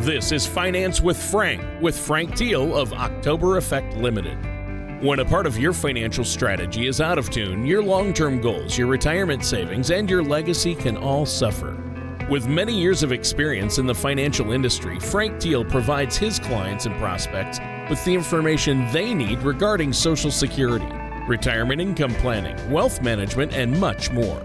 This is Finance with Frank Teal of October Effect Limited. When a part of your financial strategy is out of tune, your long-term goals, your retirement savings, and your legacy can all suffer. With many years of experience in the financial industry, Frank Teal provides his clients and prospects with the information they need regarding Social Security, retirement income planning, wealth management, and much more.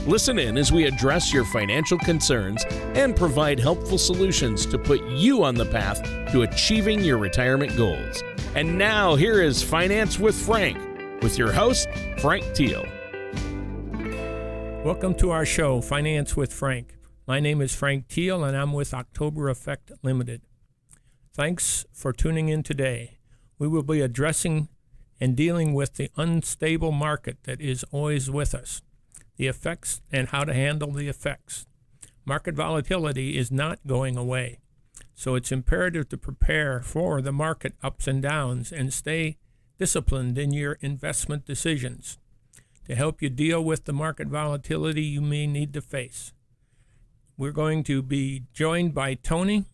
Listen in as we address your financial concerns and provide helpful solutions to put you on the path to achieving your retirement goals. And now, here is Finance with Frank, with your host, Frank Teal. Welcome to our show, Finance with Frank. My name is Frank Teal, and I'm with October Effect Limited. Thanks for tuning in today. We will be addressing and dealing with the unstable market that is always with us, the effects and how to handle the effects. Market volatility is not going away, so it's imperative to prepare for the market ups and downs and stay disciplined in your investment decisions. To help you deal with the market volatility you may need to face, we're going to be joined by Tony.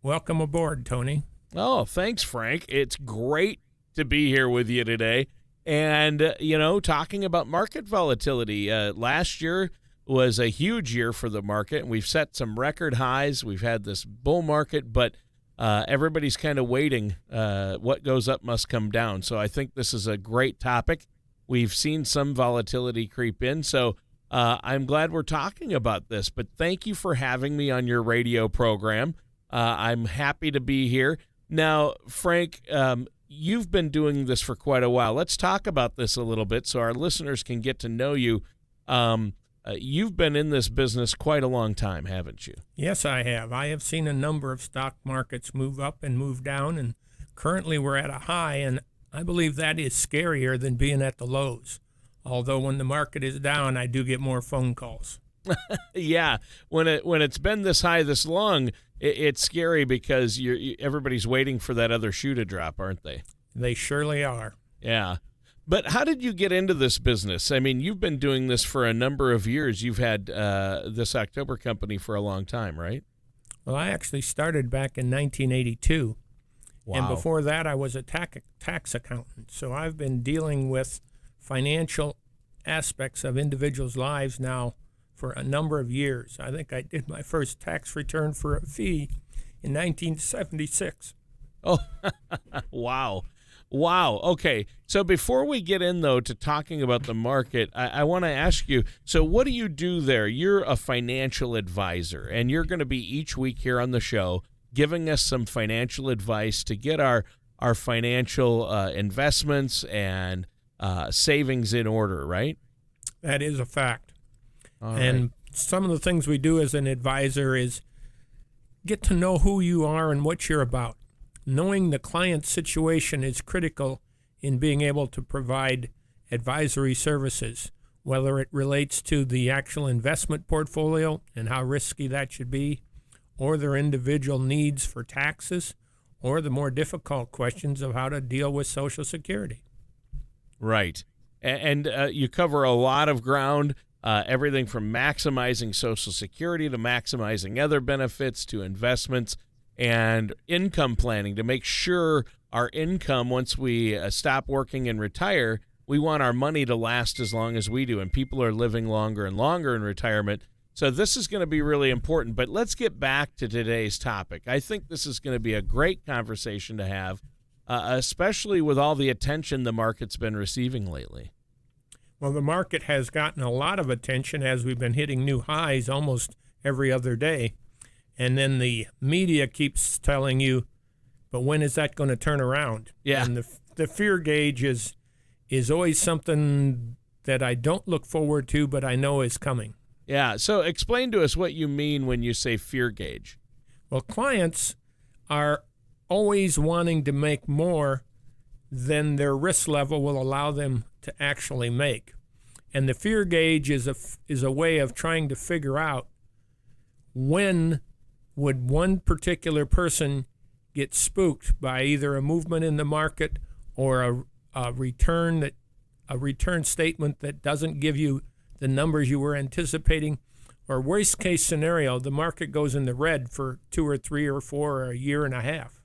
Welcome aboard, Tony. Oh, thanks, Frank. It's great to be here with you today. And, talking about market volatility, last year was a huge year for the market. We've set some record highs. We've had this bull market, but everybody's kind of waiting. What goes up must come down. So I think this is a great topic. We've seen some volatility creep in, so I'm glad we're talking about this. But thank you for having me on your radio program. I'm happy to be here. Now, Frank, you've been doing this for quite a while. Let's talk about this a little bit so our listeners can get to know you. You've been in this business quite a long time, haven't you? Yes, I have. I have seen a number of stock markets move up and move down, and currently we're at a high, and I believe that is scarier than being at the lows. Although when the market is down, I do get more phone calls. Yeah, when it's been this high this long, it's scary because everybody's waiting for that other shoe to drop, aren't they? They surely are. Yeah. But how did you get into this business? I mean, you've been doing this for a number of years. You've had this October company for a long time, right? Well, I actually started back in 1982. Wow. And before that, I was a tax accountant. So I've been dealing with financial aspects of individuals' lives now for a number of years. I think I did my first tax return for a fee in 1976. Oh, wow. Wow. Okay. So before we get in, though, to talking about the market, I want to ask you, so what do you do there? You're a financial advisor, and you're going to be each week here on the show giving us some financial advice to get our financial investments and savings in order, right? That is a fact. And right. Some of the things we do as an advisor is get to know who you are and what you're about. Knowing the client's situation is critical in being able to provide advisory services, whether it relates to the actual investment portfolio and how risky that should be, or their individual needs for taxes, or the more difficult questions of how to deal with Social Security. Right. And you cover a lot of ground. Everything from maximizing Social Security to maximizing other benefits to investments and income planning to make sure our income, once we stop working and retire, we want our money to last as long as we do. And people are living longer and longer in retirement. So this is going to be really important. But let's get back to today's topic. I think this is going to be a great conversation to have, especially with all the attention the market's been receiving lately. Well, the market has gotten a lot of attention as we've been hitting new highs almost every other day. And then the media keeps telling you, but when is that going to turn around? Yeah. And the fear gauge is always something that I don't look forward to, but I know is coming. Yeah. So explain to us what you mean when you say fear gauge. Well, clients are always wanting to make more than their risk level will allow them to actually make. And the fear gauge is a way of trying to figure out when would one particular person get spooked by either a movement in the market or a return statement that doesn't give you the numbers you were anticipating, Or worst case scenario, the market goes in the red for 2 or 3 or 4 or a year and a half.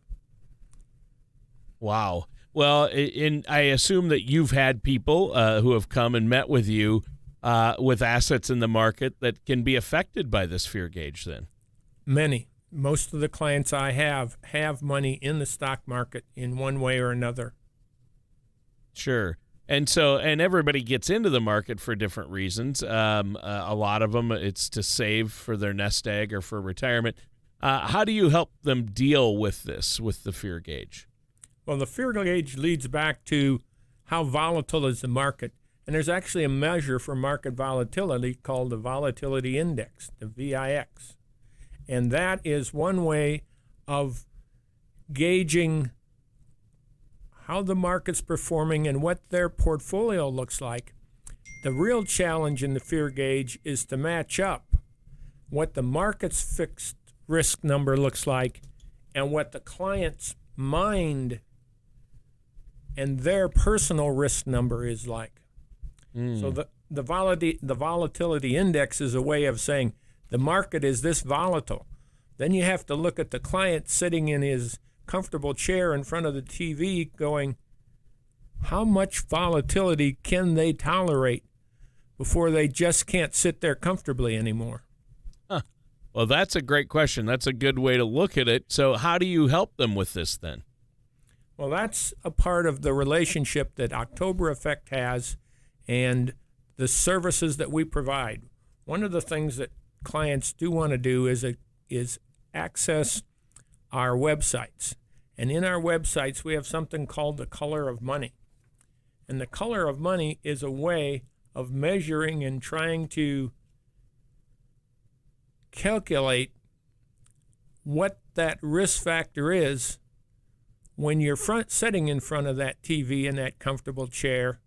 Wow. Well, I assume that you've had people who have come and met with you with assets in the market that can be affected by this fear gauge then. Many. Most of the clients I have money in the stock market in one way or another. Sure. And everybody gets into the market for different reasons. A lot of them, it's to save for their nest egg or for retirement. How do you help them deal with this, with the fear gauge? Well, the fear gauge leads back to how volatile is the market. And there's actually a measure for market volatility called the volatility index, the VIX. And that is one way of gauging how the market's performing and what their portfolio looks like. The real challenge in the fear gauge is to match up what the market's fixed risk number looks like and what the client's mind and their personal risk number is like. So the volatility index is a way of saying the market is this volatile. Then you have to look at the client sitting in his comfortable chair in front of the TV going, how much volatility can they tolerate before they just can't sit there comfortably anymore? Huh. Well, that's a great question. That's a good way to look at it. So how do you help them with this then? Well, that's a part of the relationship that October Effect has and the services that we provide. One of the things that clients do want to do is access our websites. And in our websites, we have something called the color of money. And the color of money is a way of measuring and trying to calculate what that risk factor is when you're sitting in front of that TV in that comfortable chair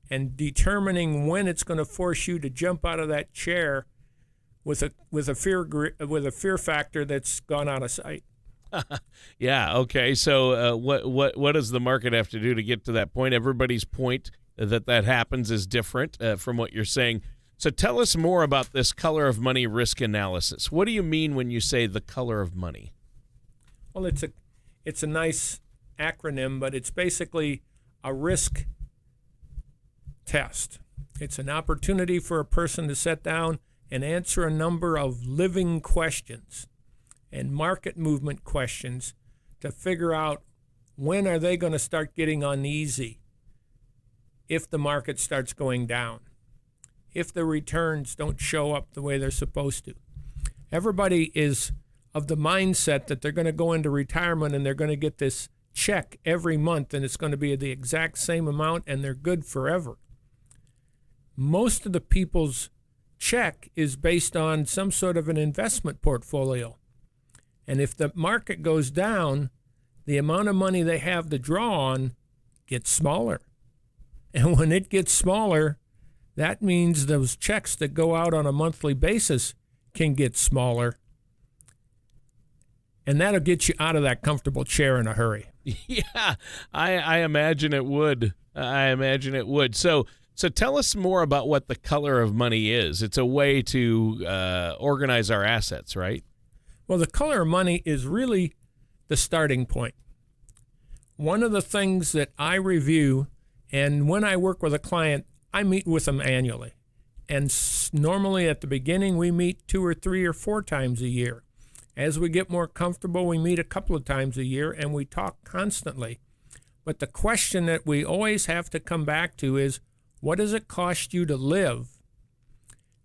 and determining when it's going to force you to jump out of that chair with a fear factor that's gone out of sight. Yeah. Okay. So what does the market have to do to get to that point? Everybody's point that happens is different from what you're saying. So tell us more about this color of money risk analysis. What do you mean when you say the color of money? Well, it's a nice acronym, but it's basically a risk test. It's an opportunity for a person to sit down and answer a number of living questions and market movement questions to figure out when are they going to start getting uneasy if the market starts going down, if the returns don't show up the way they're supposed to. Everybody is of the mindset that they're going to go into retirement and they're going to get this check every month and it's going to be the exact same amount and they're good forever. Most of the people's check is based on some sort of an investment portfolio. And if the market goes down, the amount of money they have to draw on gets smaller. And when it gets smaller, that means those checks that go out on a monthly basis can get smaller. And that'll get you out of that comfortable chair in a hurry. Yeah, I imagine it would. So tell us more about what the color of money is. It's a way to organize our assets, right? Well, the color of money is really the starting point. One of the things that I review, and when I work with a client, I meet with them annually. And normally at the beginning, we meet 2 or 3 or 4 times a year. As we get more comfortable, we meet a couple of times a year, and we talk constantly. But the question that we always have to come back to is, what does it cost you to live?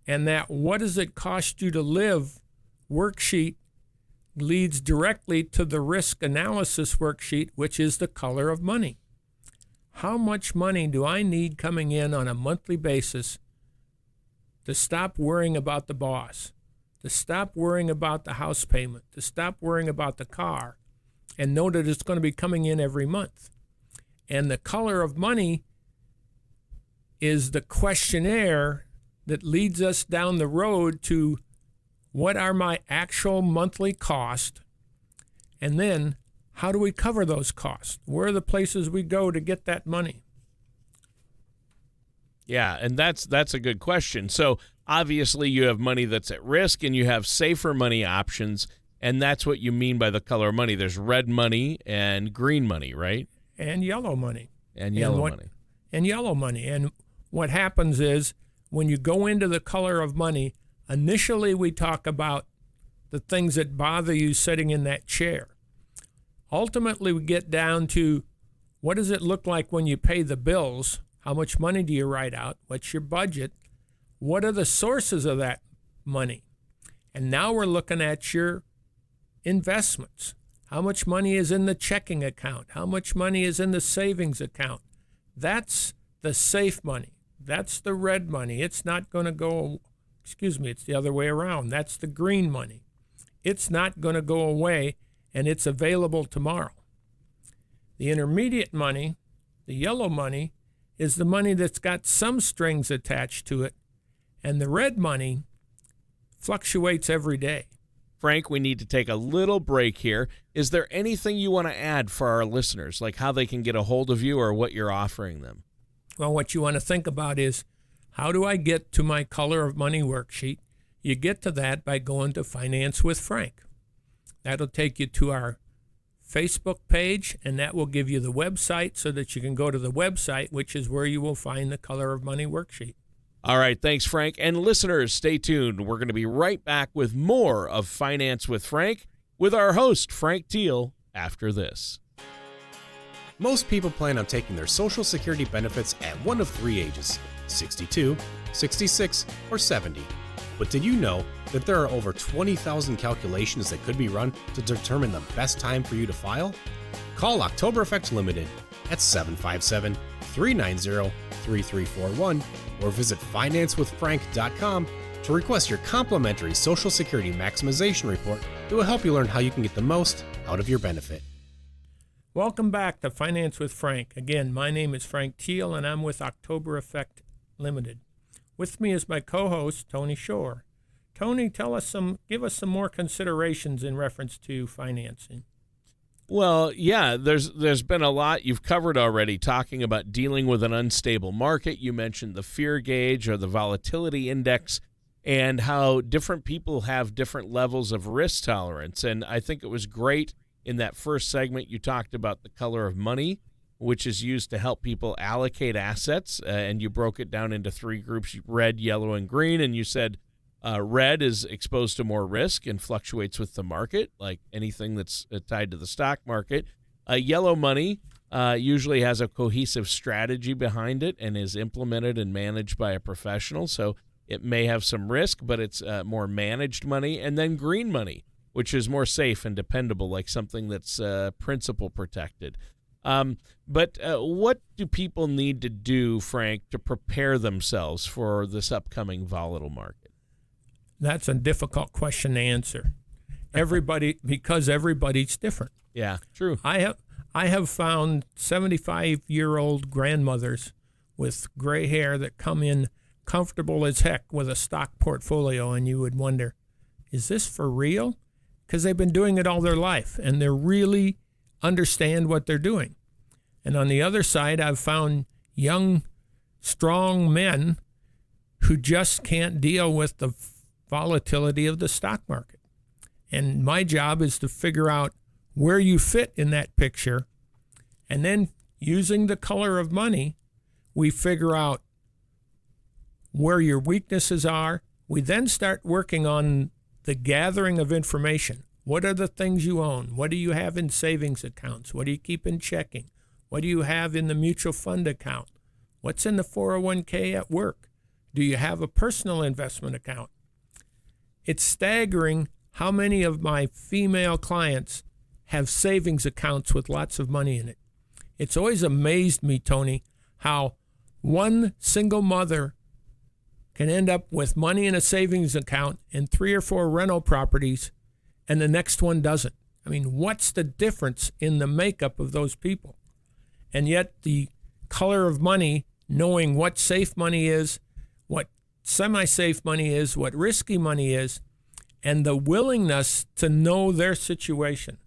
And that what does it cost you to live worksheet leads directly to the risk analysis worksheet, which is the color of money. How much money do I need coming in on a monthly basis to stop worrying about the boss, to stop worrying about the house payment, to stop worrying about the car, and know that it's going to be coming in every month? And the color of money is the questionnaire that leads us down the road to what are my actual monthly costs, and then how do we cover those costs? Where are the places we go to get that money? Yeah, and that's a good question. So obviously you have money that's at risk and you have safer money options, and that's what you mean by the color of money. There's red money and green money, right? And yellow money. And yellow money. And yellow money. And what happens is when you go into the color of money, initially we talk about the things that bother you sitting in that chair. Ultimately, we get down to what does it look like when you pay the bills? How much money do you write out? What's your budget? What are the sources of that money? And now we're looking at your investments. How much money is in the checking account? How much money is in the savings account? That's the safe money. That's the red money. It's not going to go, it's the other way around. That's the green money. It's not going to go away, and it's available tomorrow. The intermediate money, the yellow money, is the money that's got some strings attached to it, and the red money fluctuates every day. Frank, we need to take a little break here. Is there anything you want to add for our listeners, like how they can get a hold of you or what you're offering them? Well, what you want to think about is, how do I get to my color of money worksheet? You get to that by going to Finance with Frank. That'll take you to our Facebook page, and that will give you the website so that you can go to the website, which is where you will find the Color of Money worksheet. All right, thanks, Frank. And listeners, stay tuned. We're going to be right back with more of Finance with Frank with our host, Frank Teal, after this. Most people plan on taking their Social Security benefits at one of three ages, 62, 66, or 70. But did you know that there are over 20,000 calculations that could be run to determine the best time for you to file? Call October Effect Limited at 757-390-3341 or visit financewithfrank.com to request your complimentary Social Security maximization report that will help you learn how you can get the most out of your benefit. Welcome back to Finance with Frank. Again, my name is Frank Teal, and I'm with October Effect Limited. With me is my co-host, Tony Shore. Tony, give us some more considerations in reference to financing. Well, yeah, there's been a lot you've covered already talking about dealing with an unstable market. You mentioned the fear gauge or the volatility index and how different people have different levels of risk tolerance. And I think it was great in that first segment you talked about the color of money, which is used to help people allocate assets, and you broke it down into three groups, red, yellow, and green, and you said red is exposed to more risk and fluctuates with the market, like anything that's tied to the stock market. Yellow money usually has a cohesive strategy behind it and is implemented and managed by a professional, so it may have some risk, but it's more managed money. And then green money, which is more safe and dependable, like something that's principal protected. But what do people need to do, Frank, to prepare themselves for this upcoming volatile market? That's a difficult question to answer. Because everybody's different. Yeah, true. I have found 75-year-old grandmothers with gray hair that come in comfortable as heck with a stock portfolio, and you would wonder, is this for real? Because they've been doing it all their life, and they really understand what they're doing. And on the other side, I've found young, strong men who just can't deal with the volatility of the stock market. And my job is to figure out where you fit in that picture. And then using the color of money, we figure out where your weaknesses are. We then start working on the gathering of information. What are the things you own? What do you have in savings accounts? What do you keep in checking? What do you have in the mutual fund account? What's in the 401k at work? Do you have a personal investment account? It's staggering how many of my female clients have savings accounts with lots of money in it. It's always amazed me, Tony, how one single mother can end up with money in a savings account and 3 or 4 rental properties, and the next one doesn't. I mean, what's the difference in the makeup of those people? And yet the color of money, knowing what safe money is, what semi-safe money is, what risky money is, and the willingness to know their situation.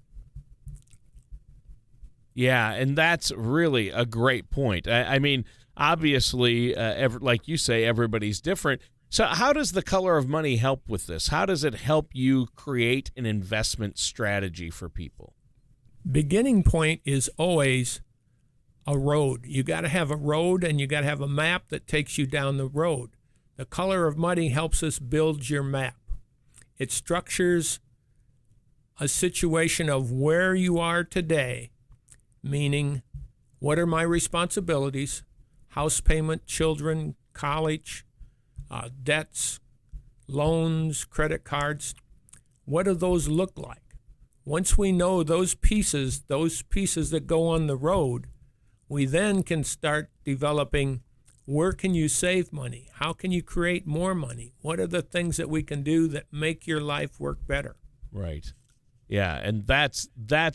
Yeah, and that's really a great point. I mean, obviously, like you say, everybody's different, So how does the color of money help with this? How does it help you create an investment strategy for people? Beginning point is always a road. You got to have a road, and you got to have a map that takes you down the road. The color of money helps us build your map. It structures a situation of where you are today, meaning what are my responsibilities, house payment, children, college, debts, loans, credit cards. What do those look like? Once we know those pieces that go on the road, we then can start developing where can you save money? How can you create more money? What are the things that we can do that make your life work better? Right. Yeah, and that's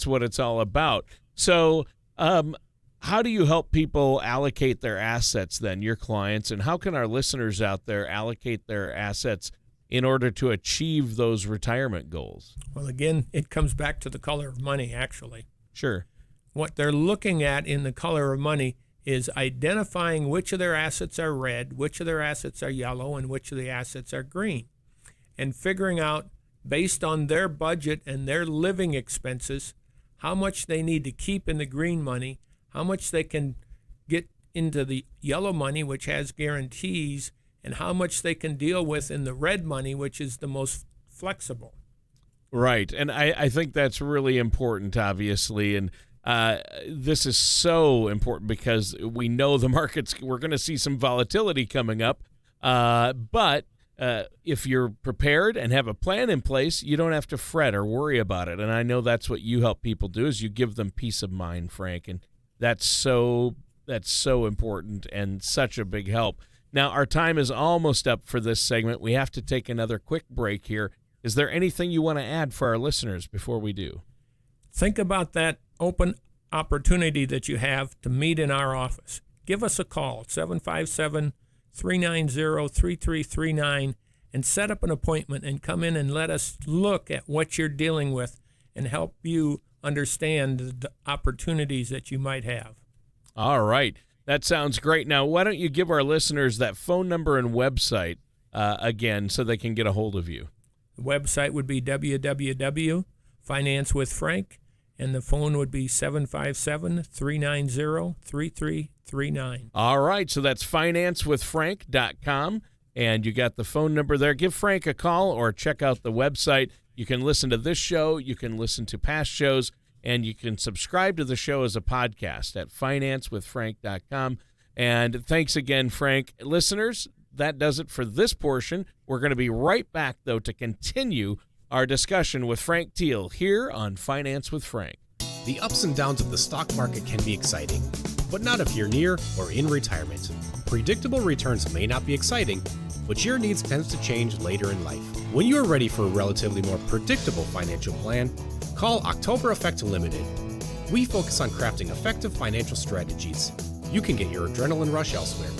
what it's all about. So how do you help people allocate their assets then, your clients, and how can our listeners out there allocate their assets in order to achieve those retirement goals? Well, again, it comes back to the color of money, actually. Sure. What they're looking at in the color of money is identifying which of their assets are red, which of their assets are yellow, and which of the assets are green, and figuring out, based on their budget and their living expenses, how much they need to keep in the green money, how much they can get into the yellow money, which has guarantees, and how much they can deal with in the red money, which is the most flexible. Right. And I think that's really important, obviously. And this is so important because we know the markets, we're going to see some volatility coming up. But if you're prepared and have a plan in place, you don't have to fret or worry about it. And I know that's what you help people do, is you give them peace of mind, Frank. And that's so important and such a big help. Now, our time is almost up for this segment. We have to take another quick break here. Is there anything you want to add for our listeners before we do? Think about that open opportunity that you have to meet in our office. Give us a call, 757-390-3339, and set up an appointment and come in and let us look at what you're dealing with and help you understand the opportunities that you might have. All right. That sounds great. Now, why don't you give our listeners that phone number and website again so they can get a hold of you? The website would be www.financewithfrank, and the phone would be 757-390-3339. All right, so that's financewithfrank.com, and you got the phone number there. Give Frank a call or check out the website. You can listen to this show, you can listen to past shows, and you can subscribe to the show as a podcast at financewithfrank.com. And thanks again, Frank. Listeners, that does it for this portion. We're going to be right back, though, to continue our discussion with Frank Teal here on Finance with Frank. The ups and downs of the stock market can be exciting, but not if you're near or in retirement. Predictable returns may not be exciting, but your needs tend to change later in life. When you are ready for a relatively more predictable financial plan, call October Effect Limited. We focus on crafting effective financial strategies. You can get your adrenaline rush elsewhere.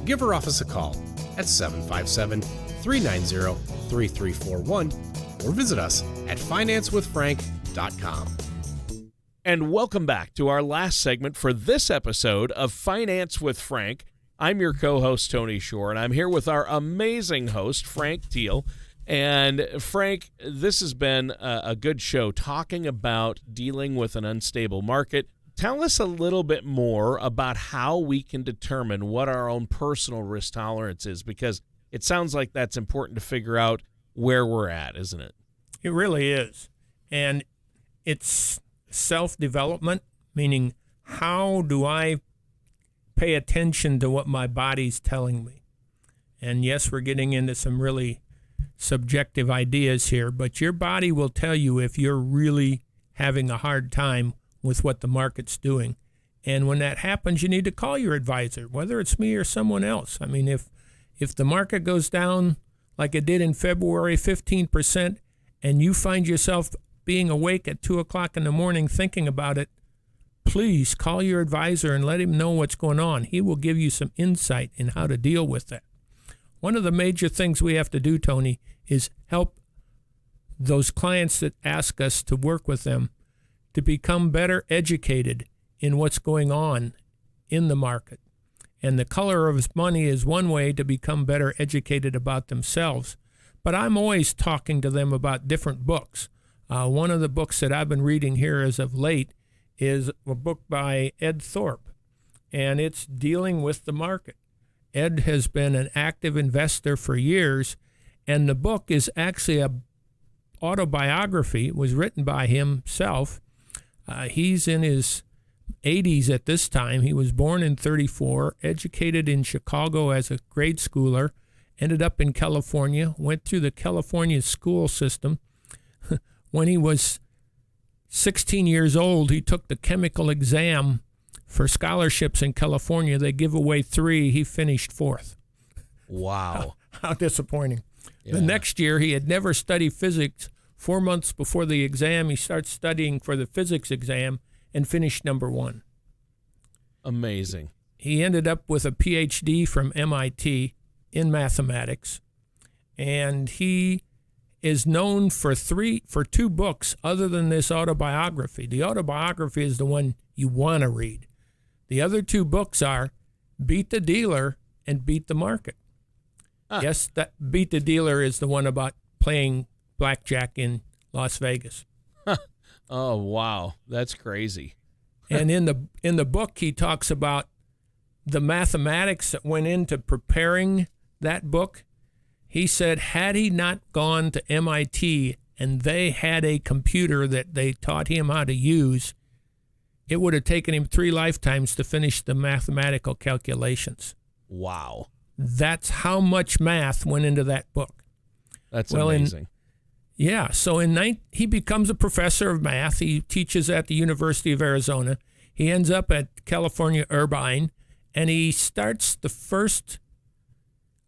Give our office a call at 757-390-3341 or visit us at financewithfrank.com. And welcome back to our last segment for this episode of Finance with Frank. I'm your co-host, Tony Shore, and I'm here with our amazing host, Frank Teal. And Frank, this has been a good show talking about dealing with an unstable market. Tell us a little bit more about how we can determine what our own personal risk tolerance is, because it sounds like that's important to figure out where we're at, isn't it? It really is. And it's self-development, meaning how do I pay attention to what my body's telling me? And yes, we're getting into some really subjective ideas here, but your body will tell you if you're really having a hard time with what the market's doing. And when that happens, you need to call your advisor, whether it's me or someone else. I mean, if the market goes down like it did in February, 15%, and you find yourself being awake at 2 o'clock in the morning thinking about it, please call your advisor and let him know what's going on. He will give you some insight in how to deal with that. One of the major things we have to do, Tony, is help those clients that ask us to work with them to become better educated in what's going on in the market. And The Color of Money is one way to become better educated about themselves. But I'm always talking to them about different books. One of the books that I've been reading here as of late is a book by Ed Thorpe, and it's dealing with the market. Ed has been an active investor for years, and the book is actually a autobiography. It was written by himself. He's in his 80s at this time. He was born in 34, educated in Chicago as a grade schooler, ended up in California, went through the California school system. When he was 16 years old, he took the chemical exam for scholarships in California. They give away 3. He finished 4th. Wow. How disappointing. Yeah. The next year, he had never studied physics. 4 months before the exam, he starts studying for the physics exam and finished number 1. Amazing. He ended up with a PhD from MIT in mathematics, and he is known for 2 books other than this autobiography. The autobiography is the one you want to read. The other 2 books are Beat the Dealer and Beat the Market. Yes, that Beat the Dealer is the one about playing blackjack in Las Vegas. Oh, wow. That's crazy. And in the book, he talks about the mathematics that went into preparing that book. He said, had he not gone to MIT and they had a computer that they taught him how to use, it would have taken him 3 lifetimes to finish the mathematical calculations. Wow. That's how much math went into that book. That's amazing. So he becomes a professor of math. He teaches at the University of Arizona. He ends up at California Irvine, and he starts the first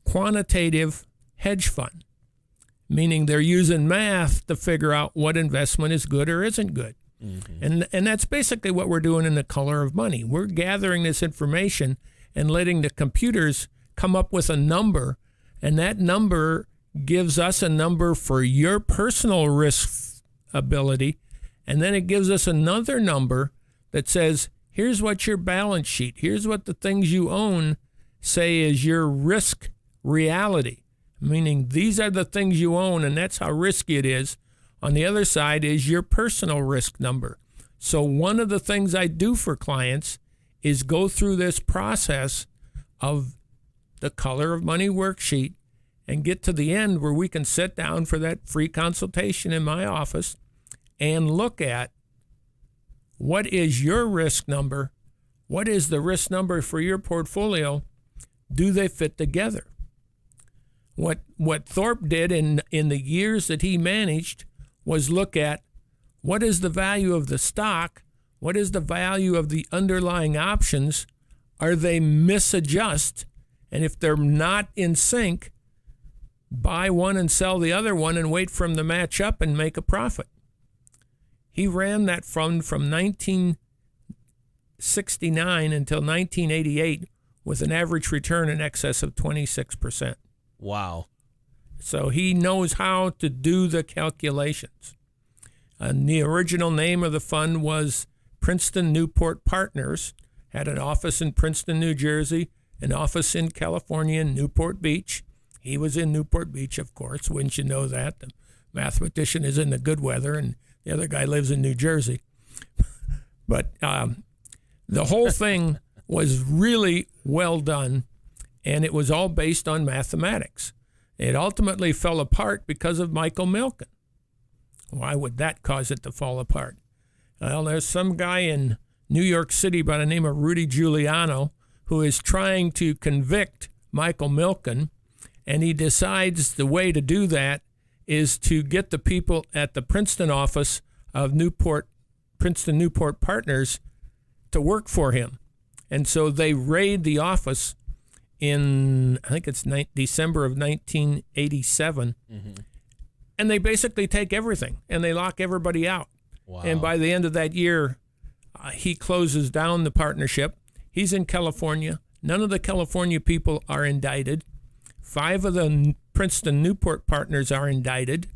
quantitative hedge fund, meaning they're using math to figure out what investment is good or isn't good. Mm-hmm. And that's basically what we're doing in The Color of Money. We're gathering this information and letting the computers come up with a number, and that number gives us a number for your personal risk ability, and then it gives us another number that says, here's what your balance sheet, here's what the things you own say is your risk reality, meaning these are the things you own, and that's how risky it is. On the other side is your personal risk number. So one of the things I do for clients is go through this process of the Color of Money worksheet and get to the end where we can sit down for that free consultation in my office and look at what is your risk number, what is the risk number for your portfolio, do they fit together? What Thorpe did in the years that he managed was look at what is the value of the stock, what is the value of the underlying options, are they misadjust, and if they're not in sync, buy one and sell the other one and wait for them to match up and make a profit. He ran that fund from 1969 until 1988 with an average return in excess of 26%. Wow. So he knows how to do the calculations. And the original name of the fund was Princeton Newport Partners, had an office in Princeton, New Jersey, an office in California, in Newport Beach. He was in Newport Beach, of course. Wouldn't you know that? The mathematician is in the good weather, and the other guy lives in New Jersey. But the whole thing was really well done, and it was all based on mathematics. It ultimately fell apart because of Michael Milken. Why would that cause it to fall apart? Well, there's some guy in New York City by the name of Rudy Giuliano who is trying to convict Michael Milken, and he decides the way to do that is to get the people at the Princeton office of Princeton Newport Partners to work for him. And so they raid the office in, I think it's December of 1987, and they basically take everything, and they lock everybody out. Wow. And by the end of that year, he closes down the partnership. He's in California. None of the California people are indicted. 5 of the Princeton Newport partners are indicted.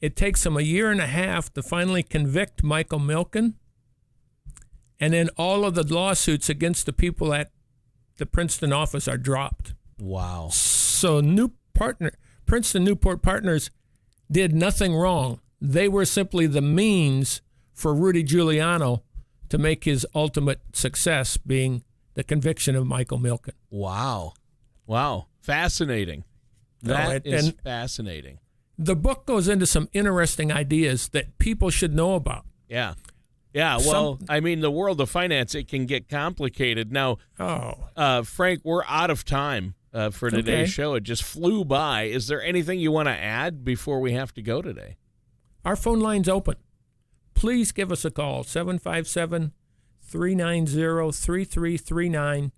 It takes them a year and a half to finally convict Michael Milken. And then all of the lawsuits against the people at the Princeton office are dropped. Wow. So Princeton Newport Partners did nothing wrong. They were simply the means for Rudy Giuliano to make his ultimate success, being the conviction of Michael Milken. Wow. Fascinating. That is fascinating. The book goes into some interesting ideas that people should know about. Yeah. Well, I mean, the world of finance, it can get complicated. Now, Frank, we're out of time for today's show. It just flew by. Is there anything you want to add before we have to go today? Our phone line's open. Please give us a call, 757-390-3339.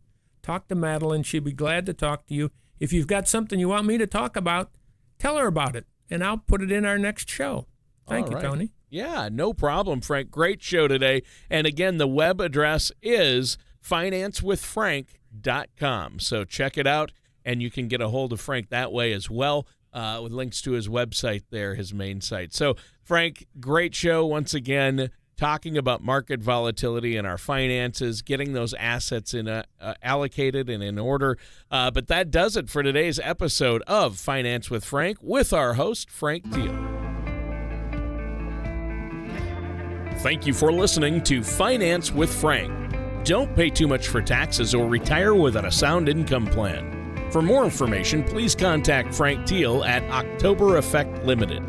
Talk to Madeline. She'd be glad to talk to you. If you've got something you want me to talk about, tell her about it, and I'll put it in our next show. Thank you, Tony. Yeah, no problem, Frank. Great show today. And again, the web address is financewithfrank.com. So check it out, and you can get a hold of Frank that way as well, with links to his website there, his main site. So, Frank, great show once again, talking about market volatility and our finances, getting those assets in allocated and in order. But that does it for today's episode of Finance with Frank with our host, Frank Teal. Thank you for listening to Finance with Frank. Don't pay too much for taxes or retire without a sound income plan. For more information, please contact Frank Teal at October Effect Limited.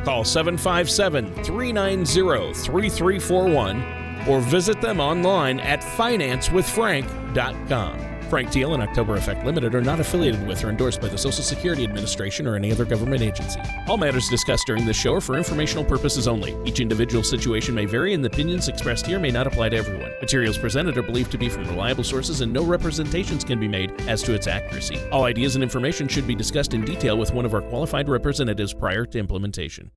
Call 757-390-3341 or visit them online at financewithfrank.com. Frank Teal and October Effect Limited are not affiliated with or endorsed by the Social Security Administration or any other government agency. All matters discussed during this show are for informational purposes only. Each individual situation may vary, and the opinions expressed here may not apply to everyone. Materials presented are believed to be from reliable sources, and no representations can be made as to its accuracy. All ideas and information should be discussed in detail with one of our qualified representatives prior to implementation.